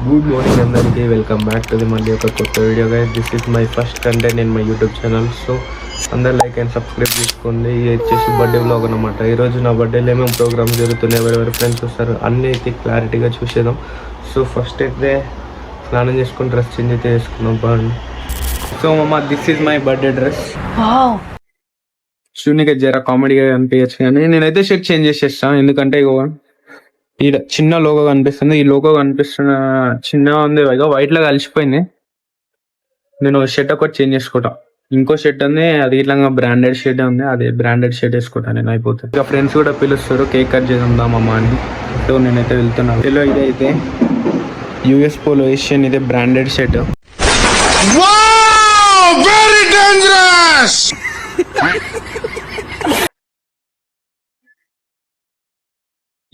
Good morning అందరికీ, welcome back to the మళ్ళీ ఒక కొత్త video guys. This is my first content in my YouTube channel. So అందరు like and subscribe చేసుకోండి. ఇది వచ్చేసి బర్త్డే వ్లాగ్ అనమాట. ఈరోజు నా బర్త్డేలో ఏమేమి ప్రోగ్రామ్స్ జరుగుతున్నాయి, ఎవరెవరి ఫ్రెండ్స్ వస్తారు అన్నీ అయితే క్లారిటీగా చూసేద్దాం. సో ఫస్ట్ అయితే స్నానం చేసుకుని డ్రెస్ చేంజ్ అయితే చేసుకున్నాం బాగుంది. So mamma, this is my birthday dress. శూన్యకి జర కామెడీగా అనిపించచ్చు కానీ నేనైతే షర్ట్ చేంజ్ చేసేస్తాను. ఎందుకంటే ఈ చిన్న లోగో కనిపిస్తుంది, ఈ లోగో కనిపిస్తున్న చిన్నగా ఉంది, వైట్ లో కలిసిపోయింది. నేను షర్ట్ ఒకటి చేంజ్ చేసుకుంటా. ఇంకో షర్ట్ ఉంది, అది ఇట్లా బ్రాండెడ్ షర్ట్ ఉంది, అదే బ్రాండెడ్ షర్ట్ వేసుకుంటా నేను. అయిపోతుంది. ఇక ఫ్రెండ్స్ కూడా పిలుస్తారు కేక్ కట్ చేద్దామమ్మా అని. సో నేనైతే వెళ్తున్నాను. ఇలా ఇదైతే యుఎస్ పోలో ఏషియన్, ఇదే బ్రాండెడ్ షర్ట్.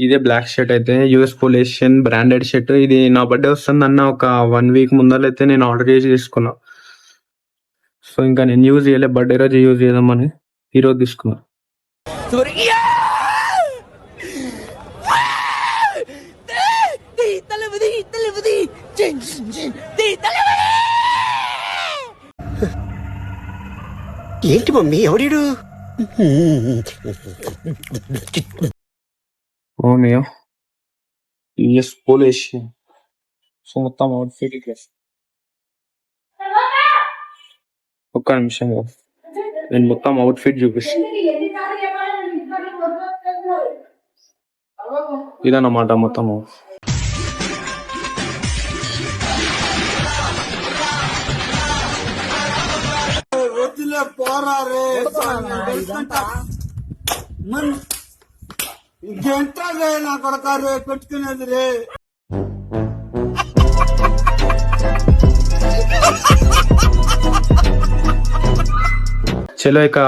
ఇదే బ్లాక్ షర్ట్ అయితే యూఎస్ పొలేషన్ బ్రాండెడ్ షర్ట్. ఇది నా బర్త్డే వస్తుంది అన్న ఒక 1 వీక్ ముందరైతే నేను ఆర్డర్ చేసి తీసుకున్నా. సో ఇంకా నేను యూజ్ చేయలే, బర్త్డే రోజు యూజ్ చేద్దామని ఈరోజు తీసుకున్నా. ఏంటి మమ్మీ ఎవడు? అవునయ్యా, యుఎస్ పొలేషన్. సో మొత్తం అవుట్ఫిట్ ఒక్క నిమిషం, నేను మొత్తం అవుట్ఫిట్ చూపిస్తాను. ఇదన్నమాట మొత్తము. నా కొడకారు పెట్టుకునేది రే. చలో ఇక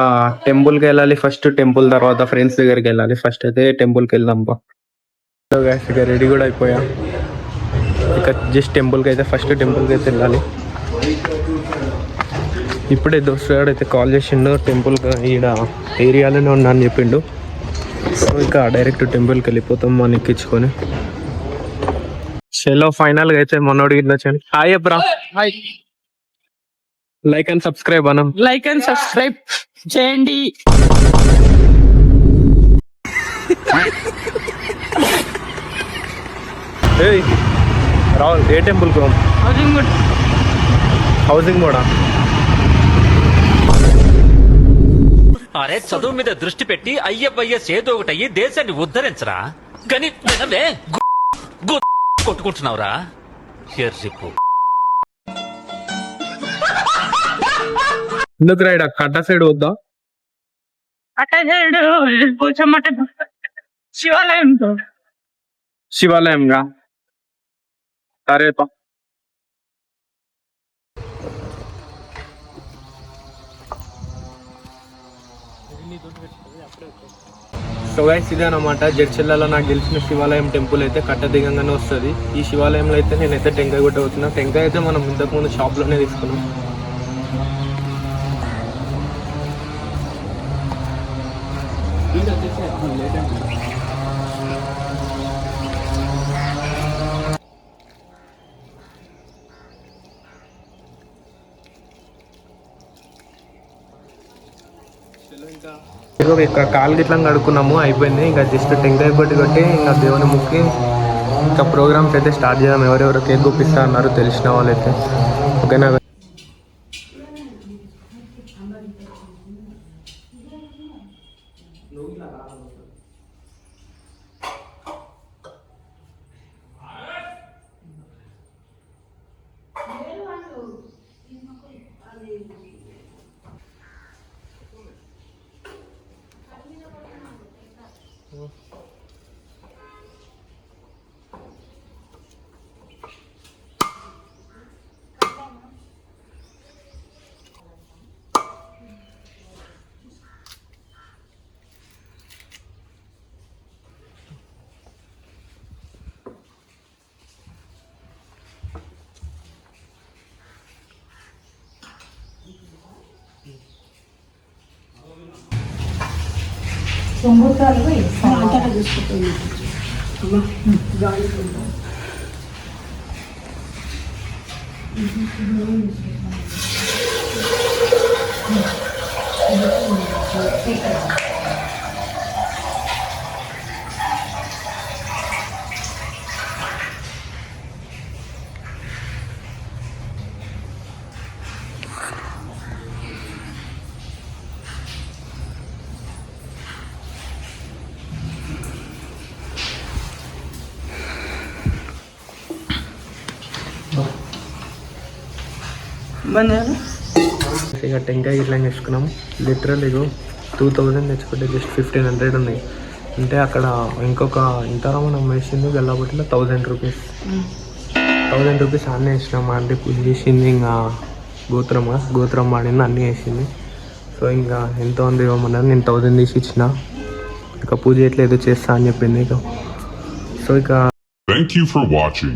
టెంపుల్కి వెళ్ళాలి. ఫస్ట్ టెంపుల్, తర్వాత ఫ్రెండ్స్ దగ్గరికి వెళ్ళాలి. ఫస్ట్ అయితే టెంపుల్కి వెళ్దాం బా. ఇక రెడీ కూడా అయిపోయా. ఇక జస్ట్ టెంపుల్కి అయితే ఫస్ట్ టెంపుల్కి అయితే వెళ్ళాలి. ఇప్పుడే దోస్తుగాడు అయితే కాల్ చేసిండు, టెంపుల్కి ఈడ ఏరియాలోనే ఉన్నా అని చెప్పిండు. సో ఇక డైరెక్ట్ టెంపుల్కి వెళ్ళిపోతాం మనం ఎక్కించుకొని. చలో ఫైనల్గా అయితే మనోడికి వచ్చాను. Hi అబ్రా. Hi. Like and subscribe అనం. లైక్ అండ్ సబ్స్క్రైబ్ చేయండి. రాహుల్, ఏ టెంపుల్ కు? హౌసింగ్ బోర్డా? అరే చదువు మీద దృష్టి పెట్టి అయ్యవయ్యస్ ఏదో ఒకటి దేశాన్ని ఉద్ధరించరా. కానీ కొట్టుకుంటున్నావురా ఎర్రిపు. ఎందుకు రైడ్ కట్ట సైడ్ వద్దా? శివాలయంగా సరేపా. సో గైస్, ఇదే అనమాట జడ్చెల్లలో నాకు తెలిసిన శివాలయం టెంపుల్ అయితే కట్ట దిగంగానే వస్తుంది. ఈ శివాలయంలో అయితే నేనైతే టెంకాయ కొట్టి వచ్చిన. టెంకాయ అయితే మనం ఇంతకుముందు షాప్లోనే తీసుకున్నాం. ఇక్కడ కాలు గిట్లా కడుక్కున్నాము, అయిపోయింది. ఇంకా జస్ట్ టెంకాయ కొట్టి ఇంకా దేవుని ముక్కి ఇంకా ప్రోగ్రామ్స్ అయితే స్టార్ట్ చేద్దాం. ఎవరెవరు కేక్ గుప్పిస్తా అన్నారు తెలిసిన వాళ్ళైతే. ఓకేనా? ఇక టెంకాయ ఇట్లా చేసుకున్నాం. లిటరల్ ఇగో 2000 తెచ్చుకుంటే జస్ట్ 1500 ఉన్నాయి. అంటే అక్కడ ఇంకొక ఇంత మనం వేసింది గల్లాబొట్టిలో 1000 రూపీస్. 1000 రూపీస్ అన్నీ వేసినాం. అంటే పూజ చేసింది, ఇంకా గోత్రం వాడింది, అన్నీ వేసింది. సో ఇంకా ఎంత ఉంది ఇవ్వమన్నారు. నేను 1000 తీసి ఇచ్చిన. ఇక పూజ ఎట్లా ఏదో చేస్తా అని చెప్పింది. ఇక సో ఇక Thank you for watching.